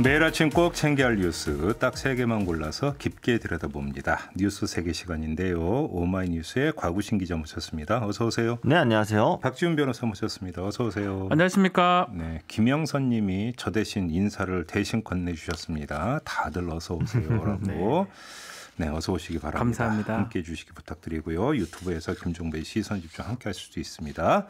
매일 아침 꼭 챙겨야 할 뉴스 딱 3개만 골라서 깊게 들여다봅니다. 뉴스 3개 시간인데요. 오마이뉴스의 곽우신 기자 모셨습니다. 어서 오세요. 네, 안녕하세요. 박지훈 변호사 모셨습니다. 어서 오세요. 안녕하십니까. 네, 김영선 님이 저 대신 인사를 대신 건네주셨습니다. 다들 어서 오세요라고. 네, 어서 오시기 바랍니다. 감사합니다. 함께해 주시기 부탁드리고요. 유튜브에서 김종배의 시선집중 함께할 수도 있습니다.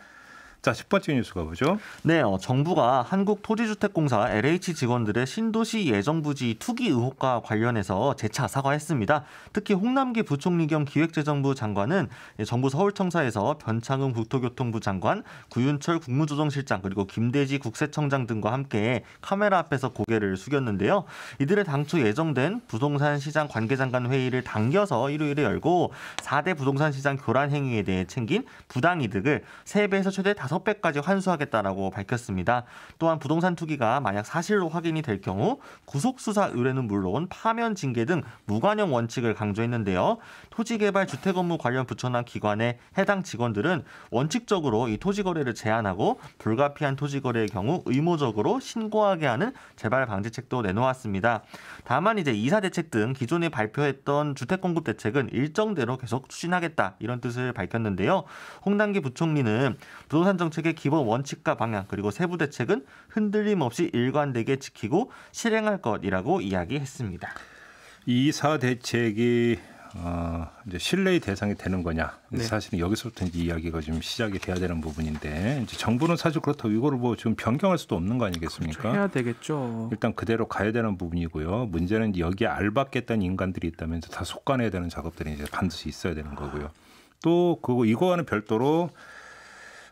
자, 10번째 뉴스 가보죠. 네, 정부가 한국토지주택공사 LH 직원들의 신도시 예정부지 투기 의혹과 관련해서 재차 사과했습니다. 특히 홍남기 부총리 겸 기획재정부 장관은 정부 서울청사에서 변창흠 국토교통부 장관, 구윤철 국무조정실장 그리고 김대지 국세청장 등과 함께 카메라 앞에서 고개를 숙였는데요. 이들의 당초 예정된 부동산 시장 관계장 간 회의를 당겨서 일요일에 열고 4대 부동산 시장 교란 행위에 대해 챙긴 부당이득을 3배에서 최대 5배까지 환수하겠다라고 밝혔습니다. 또한 부동산 투기가 만약 사실로 확인이 될 경우 구속수사 의뢰는 물론 파면 징계 등 무관용 원칙을 강조했는데요. 토지개발 주택업무 관련 부처나 기관의 해당 직원들은 원칙적으로 이 토지거래를 제한하고 불가피한 토지거래의 경우 의무적으로 신고하게 하는 재발 방지책도 내놓았습니다. 다만 이제 이사 대책 등 기존에 발표했던 주택공급 대책은 일정대로 계속 추진하겠다 이런 뜻을 밝혔는데요. 홍남기 부총리는 부동산 정책의 기본 원칙과 방향 그리고 세부 대책은 흔들림 없이 일관되게 지키고 실행할 것이라고 이야기했습니다. 이사 대책이 이제 신뢰의 대상이 되는 거냐? 네. 사실은 여기서부터 이제 이야기가 좀 시작이 돼야 되는 부분인데 이제 정부는 사실 그렇다고 이거를 뭐 지금 변경할 수도 없는 거 아니겠습니까? 그렇죠. 해야 되겠죠. 일단 그대로 가야 되는 부분이고요. 문제는 여기에 알받겠다는 인간들이 있다면 다 속아내야 되는 작업들이 이제 반드시 있어야 되는 거고요. 또 그거 이거와는 별도로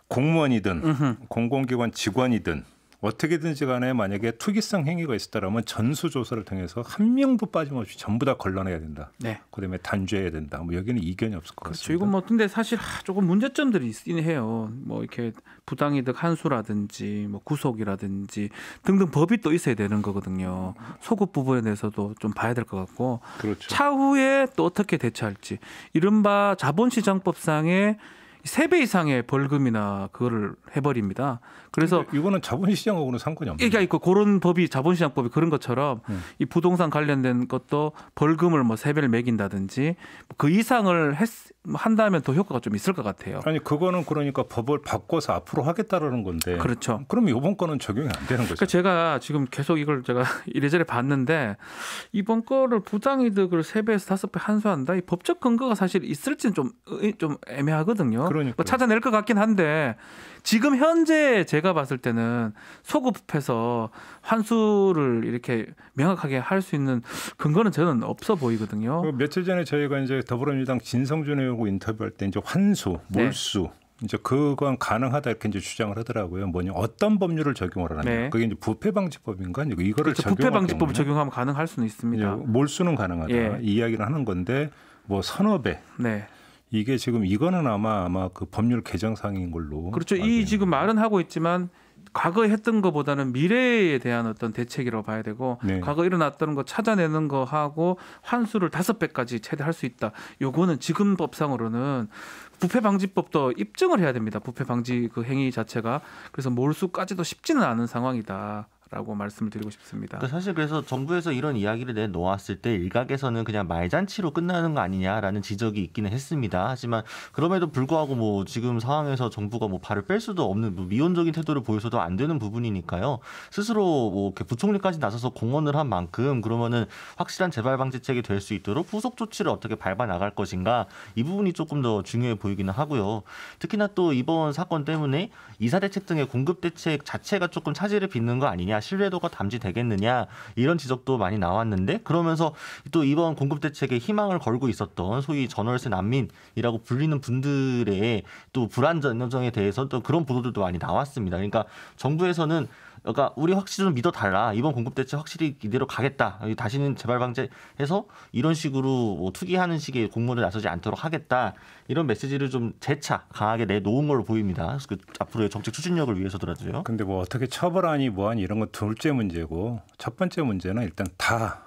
공무원이든 공공기관 직원이든 어떻게든지 간에 만약에 투기성 행위가 있었다면 전수조사를 통해서 한 명도 빠짐없이 전부 다 걸러내야 된다. 네. 그다음에 단죄해야 된다. 뭐 여기는 이견이 없을 것 그렇죠. 같습니다. 이건 뭐 근데 사실 조금 문제점들이 있긴 해요. 뭐 이렇게 부당이득 환수라든지 뭐 구속이라든지 등등 법이 또 있어야 되는 거거든요. 소급 부분에 대해서도 좀 봐야 될 것 같고. 그렇죠. 차후에 또 어떻게 대처할지. 이른바 자본시장법상의 3배 이상의 벌금이나 그거를 해버립니다. 그래서 이거는 자본시장하고는 상관이 없는 그러니까 있고 그런 법이 자본시장법이 그런 것처럼 이 부동산 관련된 것도 벌금을 뭐 3배를 매긴다든지 그 이상을 한다면 더 효과가 좀 있을 것 같아요. 아니 그거는 그러니까 법을 바꿔서 앞으로 하겠다라는 건데. 그렇죠. 그럼 이번 거는 적용이 안 되는 거죠. 그러니까 제가 지금 계속 이걸 제가 이래저래 봤는데 이번 거를 부당이득을 3배에서 5배 환수한다. 이 법적 근거가 사실 있을지는 좀 애매하거든요. 그러니까 찾아낼 것 같긴 한데 지금 현재 제가 봤을 때는 소급해서 환수를 이렇게 명확하게 할 수 있는 근거는 저는 없어 보이거든요. 며칠 전에 저희가 이제 더불어민주당 진성준 의원하고 인터뷰할 때 이제 환수, 몰수 이제 그건 가능하다 이렇게 이제 주장을 하더라고요. 뭐냐 어떤 법률을 적용을 하느냐. 네. 그게 이제 부패방지법인가? 이거를 그렇죠. 부패방지법을 적용하면 가능할 수는 있습니다. 몰수는 가능하다. 예. 이 이야기를 하는 건데 뭐 서너 배. 네. 이게 지금 이거는 아마 그 법률 개정상인 걸로. 그렇죠. 이 지금 말은 하고 있지만 과거에 했던 것보다는 미래에 대한 어떤 대책이라고 봐야 되고 네. 과거 일어났던 거 찾아내는 거 하고 환수를 5배까지 최대 할 수 있다. 요거는 지금 법상으로는 부패방지법도 입증을 해야 됩니다. 부패방지 그 행위 자체가. 그래서 몰수까지도 쉽지는 않은 상황이다. 라고 말씀을 드리고 싶습니다. 그러니까 사실 그래서 정부에서 이런 이야기를 내놓았을 때 일각에서는 그냥 말잔치로 끝나는 거 아니냐라는 지적이 있기는 했습니다. 하지만 그럼에도 불구하고 뭐 지금 상황에서 정부가 뭐 발을 뺄 수도 없는 뭐 미온적인 태도를 보여서도 안 되는 부분이니까요. 스스로 뭐 이렇게 부총리까지 나서서 공언을 한 만큼 그러면은 확실한 재발 방지책이 될 수 있도록 후속 조치를 어떻게 밟아 나갈 것인가 이 부분이 조금 더 중요해 보이기는 하고요. 특히나 또 이번 사건 때문에 이사 대책 등의 공급 대책 자체가 조금 차질을 빚는 거 아니냐. 신뢰도가 담지되겠느냐 이런 지적도 많이 나왔는데 그러면서 또 이번 공급 대책에 희망을 걸고 있었던 소위 전월세 난민이라고 불리는 분들의 또 불안정에 대해서 또 그런 보도들도 많이 나왔습니다. 그러니까 정부에서는 그러니까 우리 확실히 좀 믿어달라. 이번 공급 대책 확실히 이대로 가겠다. 다시는 재발 방지해서 이런 식으로 뭐 투기하는 식의 공모를 나서지 않도록 하겠다. 이런 메시지를 좀 재차 강하게 내놓은 걸로 보입니다. 그래서 앞으로의 정책 추진력을 위해서더라도요. 근데 뭐 어떻게 처벌하니 뭐하니 이런 건 둘째 문제고 첫 번째 문제는 일단 다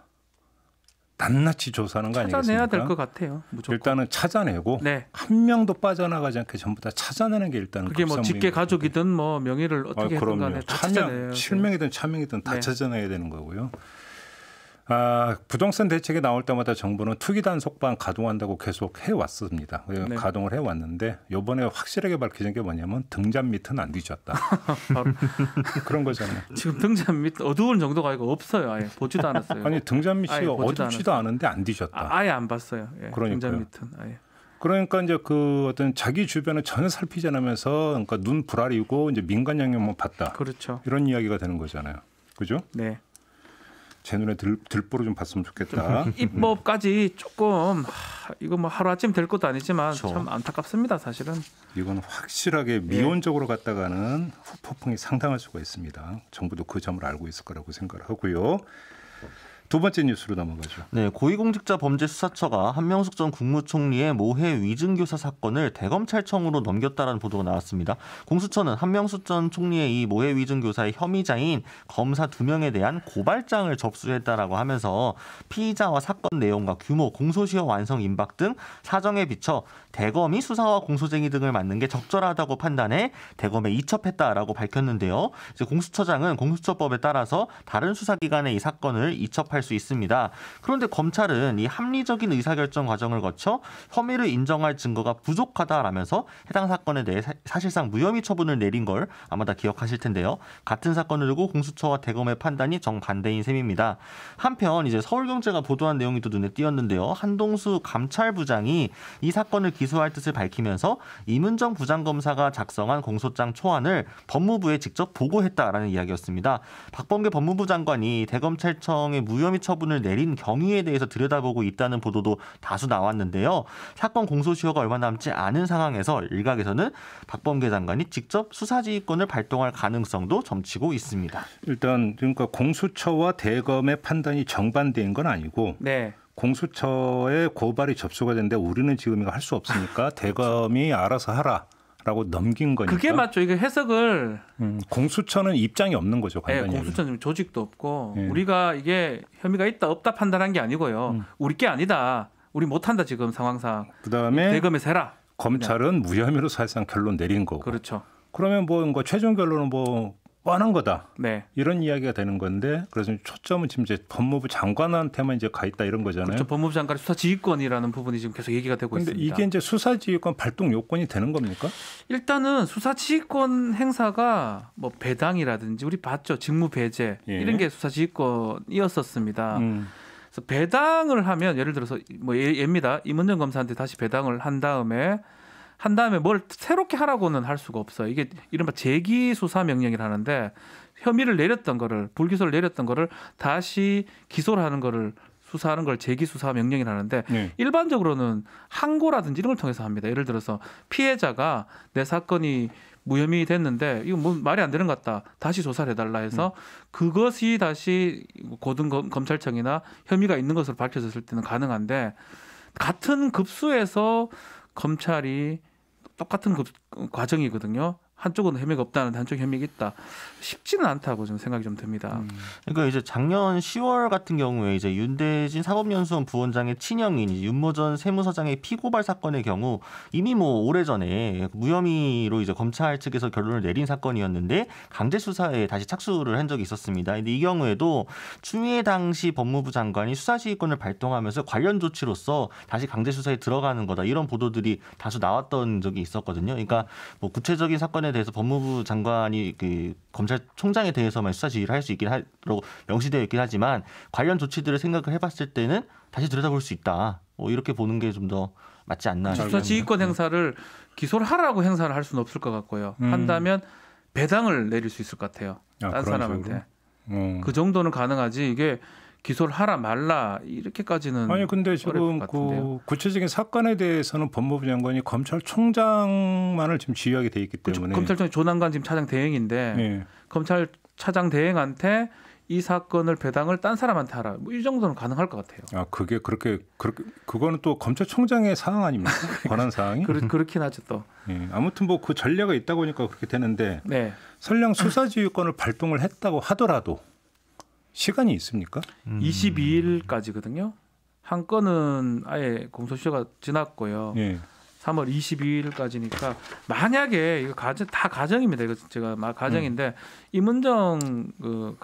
낱낱이 조사하는 거 아니겠습니까? 찾아내야 될 것 같아요. 무조건. 일단은 찾아내고 네. 한 명도 빠져나가지 않게 전부 다 찾아내는 게 일단은 그게 뭐 직계 가족이든 뭐 명의를 어떻게 하든 간에 다 찾아내요. 실명이든 차명이든 다 네. 찾아내야 되는 거고요. 부동산 대책이 나올 때마다 정부는 투기 단속반 가동한다고 계속 해왔습니다. 네. 가동을 해왔는데 이번에 확실하게 밝혀진 게 뭐냐면 등잔 밑은 안 뒤졌다. 그런 거잖아요. 지금 등잔 밑 어두운 정도가 아니고 없어요. 아예 보지도 않았어요. 아니 등잔 밑이 아예 보지도 어둡지도 않은데 안 뒤졌다. 아예 안 봤어요. 예, 그러니까요. 등잔 밑은 아예. 그러니까 이제 그 어떤 자기 주변을 전혀 살피지 않으면서 그러니까 눈 불알이고 이제 민간 영역만 봤다. 그렇죠. 이런 이야기가 되는 거잖아요. 그죠? 네. 제 눈에 들보로 좀 봤으면 좋겠다. 입법까지 조금 이거 뭐 하루 아침 될 것도 아니지만 그렇죠. 참 안타깝습니다. 사실은. 이건 확실하게 미온적으로 갔다가는 후폭풍이 상당할 수가 있습니다. 정부도 그 점을 알고 있을 거라고 생각을 하고요. 두 번째 뉴스로 넘어가죠. 네, 고위공직자범죄수사처가 한명숙 전 국무총리의 모해 위증교사 사건을 대검찰청으로 넘겼다라는 보도가 나왔습니다. 공수처는 한명숙 전 총리의 이 모해 위증교사의 혐의자인 검사 2명에 대한 고발장을 접수했다라고 하면서 피의자와 사건 내용과 규모, 공소시효 완성 임박 등 사정에 비춰 대검이 수사와 공소쟁의 등을 맡는 게 적절하다고 판단해 대검에 이첩했다라고 밝혔는데요. 이제 공수처장은 공수처법에 따라서 다른 수사기관에 이 사건을 이첩할 수 있습니다. 그런데 검찰은 이 합리적인 의사결정 과정을 거쳐 혐의를 인정할 증거가 부족하다라면서 해당 사건에 대해 사실상 무혐의 처분을 내린 걸 아마 다 기억하실 텐데요. 같은 사건을 두고 공수처와 대검의 판단이 정반대인 셈입니다. 한편 이제 서울경제가 보도한 내용이 또 눈에 띄었는데요. 한동수 감찰부장이 이 사건을 기소할 뜻을 밝히면서 이문정 부장검사가 작성한 공소장 초안을 법무부에 직접 보고했다라는 이야기였습니다. 박범계 법무부 장관이 대검찰청의 무혐의 처분을 내린 경위에 대해서 들여다보고 있다는 보도도 다수 나왔는데요. 사건 공소시효가 얼마 남지 않은 상황에서 일각에서는 박범계 장관이 직접 수사지휘권을 발동할 가능성도 점치고 있습니다. 일단 그러니까 공수처와 대검의 판단이 정반대인 건 아니고 네. 공수처에 고발이 접수가 됐는데 우리는 지금 이거 할 수 없으니까 대검이 알아서 하라라고 넘긴 거니까. 그게 맞죠. 이게 해석을 공수처는 입장이 없는 거죠. 네, 간단히 공수처는 조직도 없고 예. 우리가 이게 혐의가 있다 없다 판단한 게 아니고요. 우리 게 아니다. 우리 못한다 지금 상황상. 그다음에 대검에서 해라. 검찰은 무혐의로 사실상 결론 내린 거고. 그렇죠. 그러면 뭐 최종 결론은 뭐 뻔한 거다. 네. 이런 이야기가 되는 건데 그래서 초점은 지금 이제 법무부 장관한테만 이제 가 있다 이런 거잖아요. 그렇죠. 법무부 장관의 수사지휘권이라는 부분이 지금 계속 얘기가 되고 그런데 있습니다. 이게 이제 수사지휘권 발동 요건이 되는 겁니까? 일단은 수사지휘권 행사가 뭐 배당이라든지 우리 봤죠. 직무배제 예. 이런 게 수사지휘권이었었습니다. 그래서 배당을 하면 예를 들어서 뭐 예입니다. 이문정 검사한테 다시 배당을 한 다음에 뭘 새롭게 하라고는 할 수가 없어요. 이게 이른바 재기 수사 명령이라 하는데 혐의를 내렸던 거를 불기소를 내렸던 거를 다시 기소를 하는 거를 수사하는 걸 재기 수사 명령이라 하는데 네. 일반적으로는 항고라든지 이런 걸 통해서 합니다. 예를 들어서 피해자가 내 사건이 무혐의 됐는데 이거 뭐 말이 안 되는 것 같다. 다시 조사를 해달라 해서 그것이 다시 고등검찰청이나 혐의가 있는 것으로 밝혀졌을 때는 가능한데 같은 급수에서 검찰이 똑같은 과정이거든요. 한쪽은 혐의가 없다는 한쪽 혐의가 있다. 쉽지는 않다고 좀 생각이 좀 듭니다. 그러니까 이제 작년 10월 같은 경우에 이제 윤대진 사법연수원 부원장의 친형인 윤모 전 세무서장의 피고발 사건의 경우 이미 뭐 오래전에 무혐의로 이제 검찰 측에서 결론을 내린 사건이었는데 강제 수사에 다시 착수를 한 적이 있었습니다. 근데 이 경우에도 추미애 당시 법무부 장관이 수사지휘권을 발동하면서 관련 조치로서 다시 강제 수사에 들어가는 거다 이런 보도들이 다수 나왔던 적이 있었거든요. 그러니까 뭐 구체적인 사건에 대해서 법무부 장관이 그 검찰총장에 대해서만 수사지휘를 할 수 있긴 하라고 명시되어 있긴 하지만 관련 조치들을 생각을 해봤을 때는 다시 들여다볼 수 있다. 뭐 이렇게 보는 게 좀 더 맞지 않나. 수사지휘권 행사를 기소를 하라고 행사를 할 수는 없을 것 같고요. 한다면 배당을 내릴 수 있을 것 같아요. 딴 사람한테. 그 정도는 가능하지 이게 기소를 하라 말라 이렇게까지는 아니 근데 지금 그 구체적인 사건에 대해서는 법무부 장관이 검찰총장만을 지금 지휘하게 돼 있기 때문에 그렇죠. 검찰총장 조남관 지금 차장 대행인데 네. 검찰 차장 대행한테 이 사건을 배당을 딴 사람한테 하라. 뭐 이 정도는 가능할 것 같아요. 아 그게 그렇게 그거는 또 검찰총장의 사항 아닙니까? 권한 사항이? 그렇긴 하죠 또. 네. 아무튼 뭐 그 전례가 있다고 하니까 그렇게 되는데 네. 설령 수사지휘권을 발동을 했다고 하더라도 시간이 있습니까? 22일까지거든요. 한 건은 아예 공소시효가 지났고요. 예. 3월 22일까지니까 만약에 이거 다 가정입니다. 이거 제가 막 가정인데 임은정 그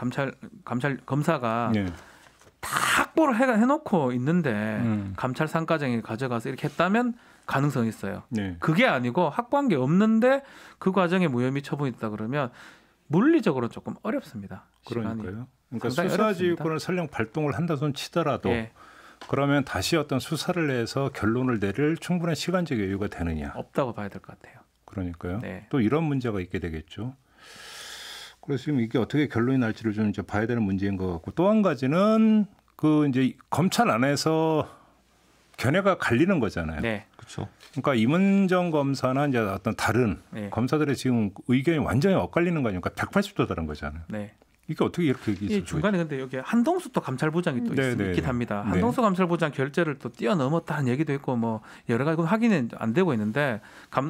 검사가 예. 다 확보를 해놓고 있는데 감찰상과장이 가져가서 이렇게 했다면 가능성이 있어요. 예. 그게 아니고 확보한 게 없는데 그 과정에 무혐의 처분이 있다 그러면 물리적으로 조금 어렵습니다. 그러니까요. 그러니까 상당히 수사지휘권을 설령 발동을 한다 손 치더라도 예. 그러면 다시 어떤 수사를 해서 결론을 내릴 충분한 시간적 여유가 되느냐. 없다고 봐야 될 것 같아요. 그러니까요. 네. 또 이런 문제가 있게 되겠죠. 그래서 지금 이게 어떻게 결론이 날지를 좀 이제 봐야 되는 문제인 것 같고 또 한 가지는 그 이제 검찰 안에서 견해가 갈리는 거잖아요. 네. 그렇죠. 그러니까 임은정 검사나 이제 어떤 다른 네. 검사들의 지금 의견이 완전히 엇갈리는 거 아닙니까? 180도 다른 거잖아요. 네. 이게 어떻게 이렇게 이 있을 중간에 근데 여기 한동수 또 감찰부장이 또 네, 네, 있긴 네. 합니다. 네. 한동수 감찰부장 결재를 또 뛰어넘었다는 얘기도 있고 뭐 여러 가지 확인은 안 되고 있는데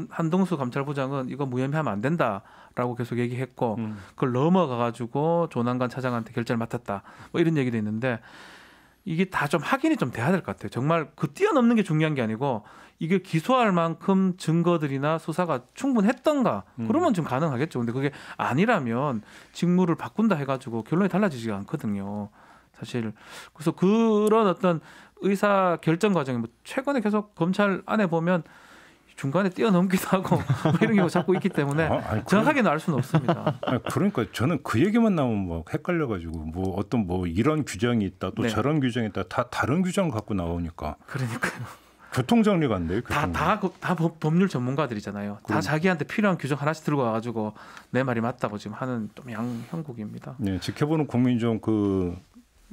한동수 감찰부장은 이거 무혐의하면 안 된다라고 계속 얘기했고 그걸 넘어가가지고 조남관 차장한테 결재를 맡았다 뭐 이런 얘기도 있는데 이게 다 좀 확인이 좀 돼야 될 것 같아요. 정말 그 뛰어넘는 게 중요한 게 아니고 이게 기소할 만큼 증거들이나 수사가 충분했던가 그러면 좀 가능하겠죠. 근데 그게 아니라면 직무를 바꾼다 해가지고 결론이 달라지지 않거든요. 사실 그래서 그런 어떤 의사 결정 과정이 뭐 최근에 계속 검찰 안에 보면 중간에 뛰어넘기도 하고 뭐 이런 경우가 자꾸 있기 때문에 정확하게는 알 수는 없습니다. 그러니까 저는 그 얘기만 나오면 뭐 헷갈려가지고 뭐 어떤 뭐 이런 규정이 있다 또 네. 저런 규정이 있다 다 다른 규정을 갖고 나오니까 그러니까요. 교통정리가 안 돼요. 다 법률 전문가들이잖아요. 다 자기한테 필요한 규정 하나씩 들고 와가지고 내 말이 맞다고 지금 하는 좀 형국입니다. 네, 지켜보는 국민 좀 그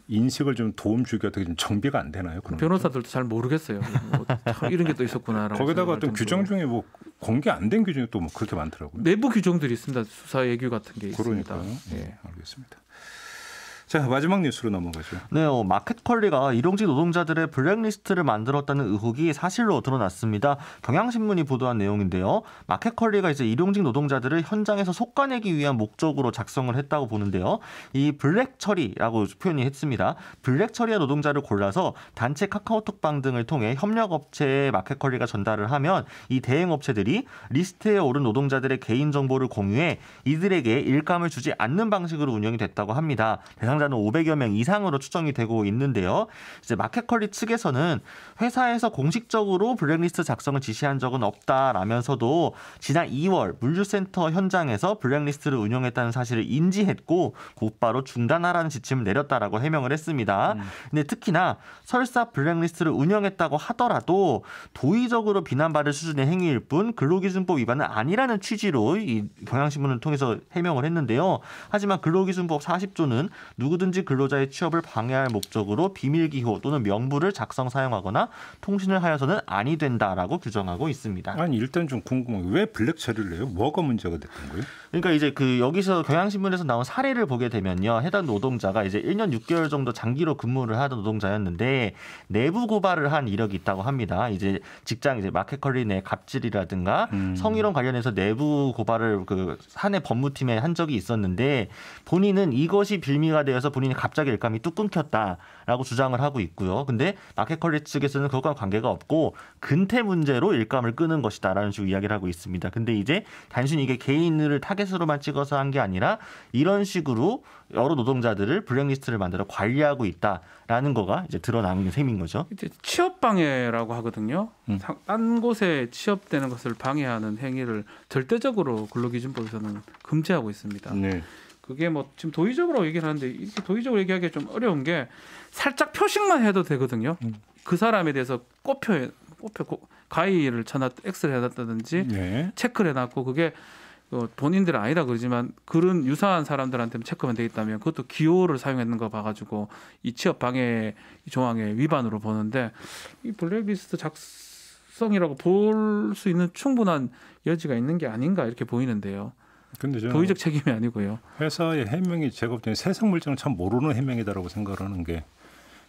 인식을 좀 도움 주기 어떻게 좀 정비가 안 되나요? 그런 변호사들도 잘 모르겠어요. 뭐 이런 게 또 있었구나라고. 거기다가 어떤 규정 중에 뭐 공개 안 된 규정이 또 뭐 그렇게 많더라고요. 내부 규정들이 있습니다. 수사 예규 같은 게 있습니다. 그러니까요. 예. 알겠습니다. 자, 마지막 뉴스로 넘어가죠. 네, 마켓컬리가 일용직 노동자들의 블랙리스트를 만들었다는 의혹이 사실로 드러났습니다. 경향신문이 보도한 내용인데요. 마켓컬리가 이제 일용직 노동자들을 현장에서 속아내기 위한 목적으로 작성을 했다고 보는데요. 이 블랙 처리라고 표현이 했습니다. 블랙 처리한 노동자를 골라서 단체 카카오톡방 등을 통해 협력업체에 마켓컬리가 전달을 하면 이 대행업체들이 리스트에 오른 노동자들의 개인정보를 공유해 이들에게 일감을 주지 않는 방식으로 운영이 됐다고 합니다. 대상자는 500여 명 이상으로 추정이 되고 있는데요. 이제 마켓컬리 측에서는 회사에서 공식적으로 블랙리스트 작성을 지시한 적은 없다라면서도 지난 2월 물류센터 현장에서 블랙리스트를 운영했다는 사실을 인지했고 곧바로 중단하라는 지침을 내렸다라고 해명을 했습니다. 근데 특히나 설사 블랙리스트를 운영했다고 하더라도 도의적으로 비난받을 수준의 행위일 뿐 근로기준법 위반은 아니라는 취지로 이 경향신문을 통해서 해명을 했는데요. 하지만 근로기준법 40조는 누구든지 근로자의 취업을 방해할 목적으로 비밀기호 또는 명부를 작성 사용하거나 통신을 하여서는 아니 된다라고 규정하고 있습니다. 아니 일단 좀 궁금한 게 왜 블랙 처리를 해요? 뭐가 문제가 됐던 거예요? 그러니까 이제 그 여기서 경향신문에서 나온 사례를 보게 되면요. 해당 노동자가 이제 1년 6개월 정도 장기로 근무를 하던 노동자였는데 내부 고발을 한 이력이 있다고 합니다. 이제 직장 이제 마켓컬리 내 갑질이라든가 성희롱 관련해서 내부 고발을 그 사내 법무팀에 한 적이 있었는데 본인은 이것이 빌미가 되어서 본인이 갑자기 일감이 뚝 끊겼다라고 주장을 하고 있고요. 근데 마켓컬리 측에서는 그것과 관계가 없고 근태 문제로 일감을 끄는 것이다라는 식으로 이야기를 하고 있습니다. 근데 이제 단순히 이게 개인을 타겟으로만 찍어서 한 게 아니라 이런 식으로 여러 노동자들을 블랙리스트를 만들어 관리하고 있다라는 거가 이제 드러나는 셈인 거죠. 이제 취업 방해라고 하거든요. 딴 곳에 취업되는 것을 방해하는 행위를 절대적으로 근로기준법에서는 금지하고 있습니다. 네. 그게 뭐 지금 도의적으로 얘기를 하는데 이렇게 도의적으로 얘기하기 좀 어려운 게 살짝 표식만 해도 되거든요. 그 사람에 대해서 꼽혀 가위를 X를 해놨다든지 네. 체크를 해놨고 그게 본인들은 아니다 그러지만 그런 유사한 사람들한테는 체크만 돼 있다면 그것도 기호를 사용했는 거 봐가지고 이 취업 방해 조항의 위반으로 보는데 이 블랙리스트 작성이라고 볼 수 있는 충분한 여지가 있는 게 아닌가 이렇게 보이는데요. 근데 저는 도의적 책임이 아니고요. 회사의 해명이 제가 볼 때는 세상 물정을 참 모르는 해명이다라고 생각을 하는 게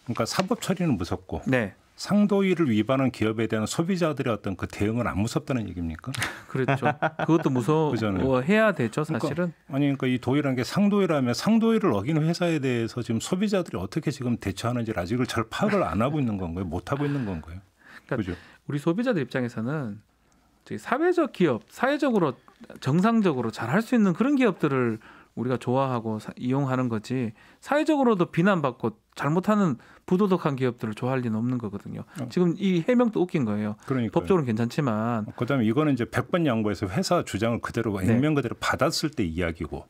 그러니까 사법 처리는 무섭고 네. 상도위를 위반한 기업에 대한 소비자들의 어떤 그 대응은 안 무섭다는 얘기입니까? 그렇죠. 그것도 무서워해야 되죠, 사실은. 그러니까 이 도의라는 게 상도의라면 상도의를 어긴 회사에 대해서 지금 소비자들이 어떻게 지금 대처하는지 아직을 잘 파악을 안 하고 있는 건가요? 못 하고 있는 건가요? 그러니까 그죠? 우리 소비자들 입장에서는 사회적 기업, 사회적으로 정상적으로 잘 할 수 있는 그런 기업들을 우리가 좋아하고 이용하는 거지, 사회적으로도 비난받고 잘못하는 부도덕한 기업들을 좋아할 리는 없는 거거든요. 지금 이 해명도 웃긴 거예요. 그러니까요. 법적으로는 괜찮지만. 그다음에 이거는 이제 100번 양보해서 회사 주장을 그대로 액면 그대로 받았을 때 이야기고,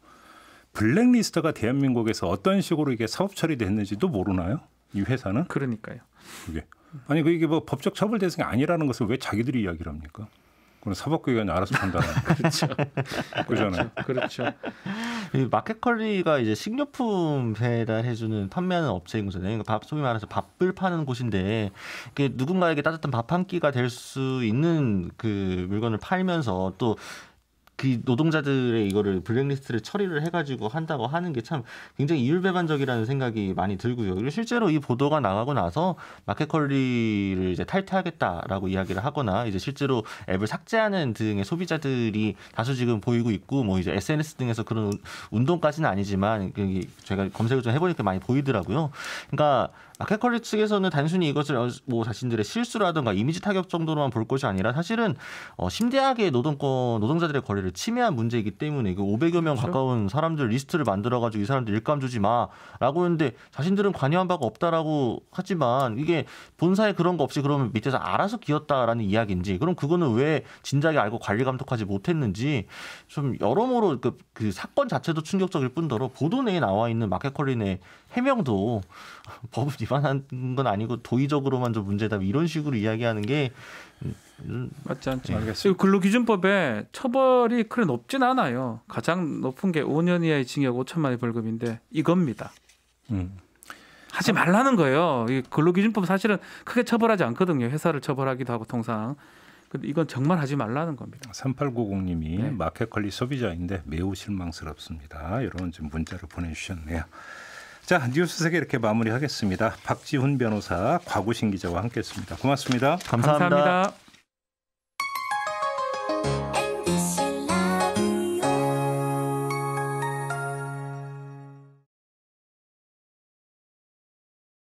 블랙리스트가 대한민국에서 어떤 식으로 이게 사업 처리됐는지도 모르나요? 이 회사는? 그러니까요. 그게 아니 이게 뭐 법적 처벌 대상이 아니라는 것을 왜 자기들이 이야기를 합니까? 그건 사법기관이 알아서 판단하는 그렇죠. 그잖아요. 그렇죠. 이 마켓컬리가 이제 식료품 배달해주는 판매하는 업체인 거잖아요. 그러니까 소위 말해서 밥을 파는 곳인데, 이게 누군가에게 따뜻한 밥 한 끼가 될 수 있는 그 물건을 팔면서 또 그 노동자들의 이거를 블랙리스트를 처리를 해가지고 한다고 하는 게 참 굉장히 이율배반적이라는 생각이 많이 들고요. 그리고 실제로 이 보도가 나가고 나서 마켓컬리를 이제 탈퇴하겠다라고 이야기를 하거나 이제 실제로 앱을 삭제하는 등의 소비자들이 다수 지금 보이고 있고, 뭐 이제 SNS 등에서 그런 운동까지는 아니지만 제가 검색을 좀 해보니까 많이 보이더라고요. 그러니까 마켓컬리 측에서는 단순히 이것을 뭐 자신들의 실수라든가 이미지 타격 정도로만 볼 것이 아니라 사실은 심대하게 노동자들의 권리를 침해한 문제이기 때문에 그 500여 명 그렇죠. 가까운 사람들 리스트를 만들어가지고 이 사람들 일감 주지 마라고 했는데, 자신들은 관여한 바가 없다라고 하지만 이게 본사에 그런 거 없이 그러면 밑에서 알아서 기었다라는 이야기인지, 그럼 그거는 왜 진작에 알고 관리 감독하지 못했는지, 좀 여러모로 그 사건 자체도 충격적일 뿐더러 보도 내에 나와 있는 마켓컬리 내 해명도 법을 위반한 건 아니고 도의적으로만 좀 문제다, 이런 식으로 이야기하는 게 맞지 않죠. 알겠습니다. 근로기준법에 처벌이 그래 높진 않아요. 가장 높은 게 5년 이하의 징역 5천만 원의 벌금인데 이겁니다. 하지 말라는 거예요. 이 근로기준법 사실은 크게 처벌하지 않거든요. 회사를 처벌하기도 하고 통상. 근데 이건 정말 하지 말라는 겁니다. 3890님이 네. 마켓컬리 소비자인데 매우 실망스럽습니다. 이런 좀 문자를 보내주셨네요. 자, 뉴스 세계 이렇게 마무리하겠습니다. 박지훈 변호사, 곽우신 기자와 함께했습니다. 고맙습니다. 감사합니다.